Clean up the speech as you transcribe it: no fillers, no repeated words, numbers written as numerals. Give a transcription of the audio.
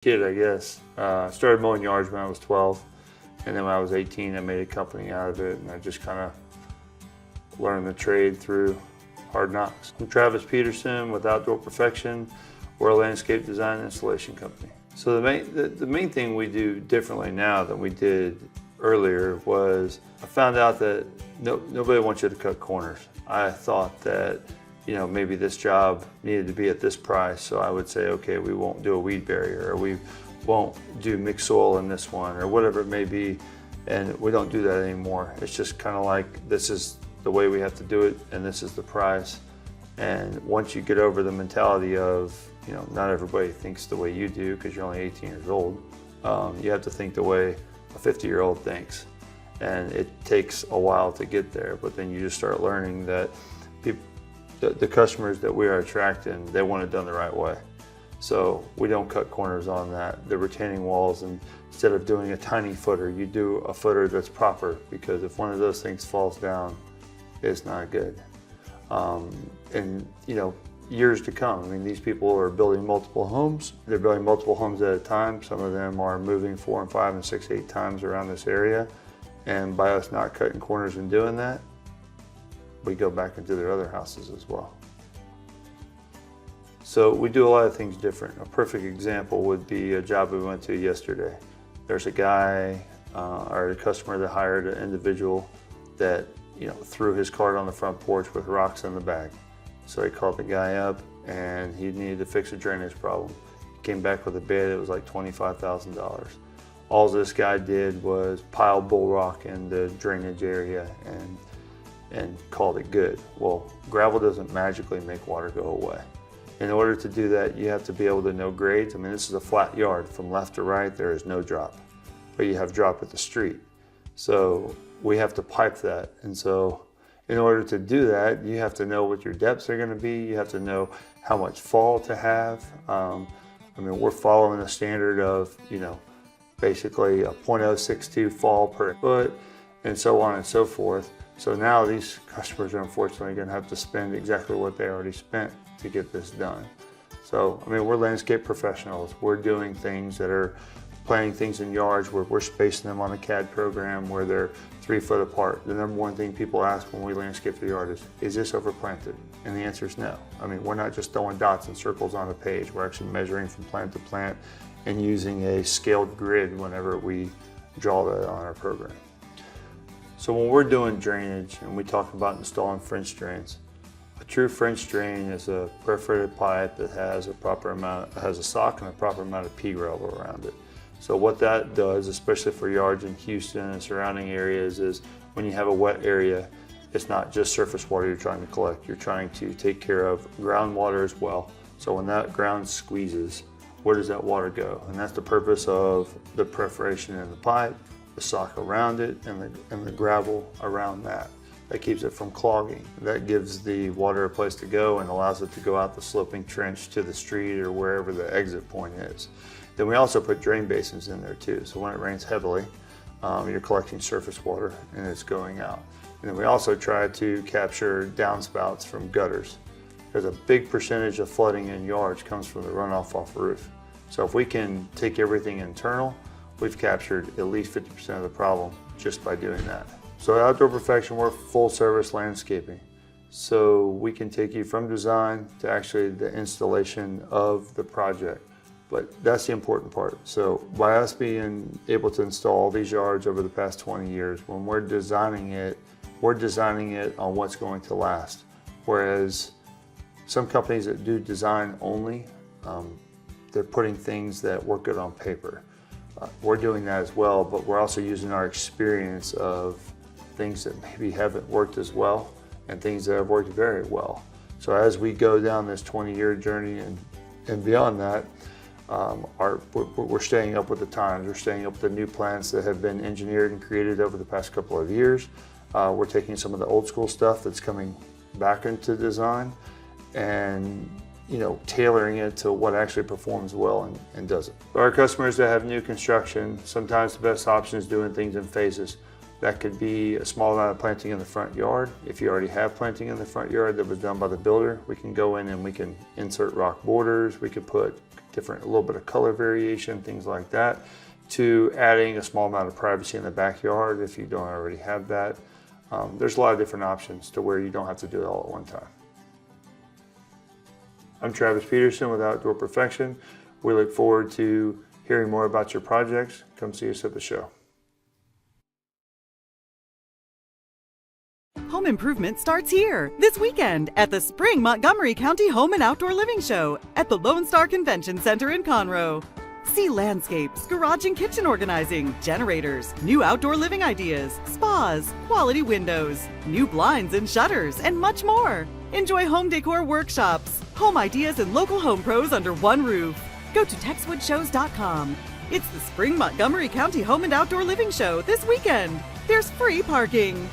Kid, I guess. Started mowing yards when I was 12, and then when I was 18, I made a company out of it, and I just kind of learned the trade through hard knocks. I'm Travis Peterson with Outdoor Perfection. We're a landscape design and installation company. So the main thing we do differently now than we did earlier was I found out that nobody wants you to cut corners. I thought that maybe this job needed to be at this price, so I would say, okay, we won't do a weed barrier, or we won't do mixed soil in this one, or whatever it may be, and we don't do that anymore. It's just kind of like, this is the way we have to do it, and this is the price. And once you get over the mentality of, not everybody thinks the way you do because you're only 18 years old, you have to think the way a 50-year-old thinks. And it takes a while to get there, but then you just start learning that the customers that we are attracting, they want it done the right way. So we don't cut corners on that. The retaining walls, and instead of doing a tiny footer, you do a footer that's proper, because if one of those things falls down, it's not good. And years to come, I mean, these people are building multiple homes. They're building multiple homes at a time. Some of them are moving 4 and 5 and 6, 8 times around this area. And by us not cutting corners and doing that, we go back into their other houses as well. So we do a lot of things different. A perfect example would be a job we went to yesterday. There's a guy or a customer that hired an individual that threw his cart on the front porch with rocks in the bag. So he called the guy up, and he needed to fix a drainage problem. He came back with a bid. It was like $25,000. All this guy did was pile bull rock in the drainage area and called it good. Well, gravel doesn't magically make water go away. In order to do that, you have to be able to know grades. I mean, this is a flat yard. From left to right, there is no drop, but you have drop at the street. So we have to pipe that. And so in order to do that, you have to know what your depths are gonna be. You have to know how much fall to have. I mean, we're following a standard of, basically a 0.062 fall per foot, and so on and so forth. So now these customers are unfortunately going to have to spend exactly what they already spent to get this done. So, I mean, we're landscape professionals. We're doing things that are planting things in yards where we're spacing them on a CAD program where they're 3 foot apart. The number one thing people ask when we landscape the yard is this overplanted? And the answer is no. I mean, we're not just throwing dots and circles on a page. We're actually measuring from plant to plant and using a scaled grid whenever we draw that on our program. So when we're doing drainage and we talk about installing French drains, a true French drain is a perforated pipe that has a sock and a proper amount of pea gravel around it. So what that does, especially for yards in Houston and surrounding areas, is when you have a wet area, it's not just surface water you're trying to collect. You're trying to take care of groundwater as well. So when that ground squeezes, where does that water go? And that's the purpose of the perforation in the pipe, the sock around it, and the gravel around that. That keeps it from clogging. That gives the water a place to go and allows it to go out the sloping trench to the street or wherever the exit point is. Then we also put drain basins in there too. So when it rains heavily, you're collecting surface water and it's going out. And then we also try to capture downspouts from gutters, because a big percentage of flooding in yards comes from the runoff off the roof. So if we can take everything internal, we've captured at least 50% of the problem just by doing that. So at Outdoor Perfection, we're full service landscaping. So we can take you from design to actually the installation of the project. But that's the important part. So by us being able to install these yards over the past 20 years, when we're designing it on what's going to last. Whereas some companies that do design only, they're putting things that work good on paper. We're doing that as well, but we're also using our experience of things that maybe haven't worked as well and things that have worked very well. So as we go down this 20-year journey and beyond that, we're staying up with the times. We're staying up with the new plans that have been engineered and created over the past couple of years. We're taking some of the old school stuff that's coming back into design and tailoring it to what actually performs well and doesn't. For our customers that have new construction, sometimes the best option is doing things in phases. That could be a small amount of planting in the front yard. If you already have planting in the front yard that was done by the builder, we can go in and we can insert rock borders. We could put different, a little bit of color variation, things like that, to adding a small amount of privacy in the backyard if you don't already have that. There's a lot of different options to where you don't have to do it all at one time. I'm Travis Peterson with Outdoor Perfection. We look forward to hearing more about your projects. Come see us at the show. Home improvement starts here this weekend at the Spring Montgomery County Home and Outdoor Living Show at the Lone Star Convention Center in Conroe. See landscapes, garage and kitchen organizing, generators, new outdoor living ideas, spas, quality windows, new blinds and shutters, and much more. Enjoy home decor workshops, home ideas, and local home pros under one roof. Go to TexwoodShows.com. It's the Spring Montgomery County Home and Outdoor Living Show this weekend. There's free parking.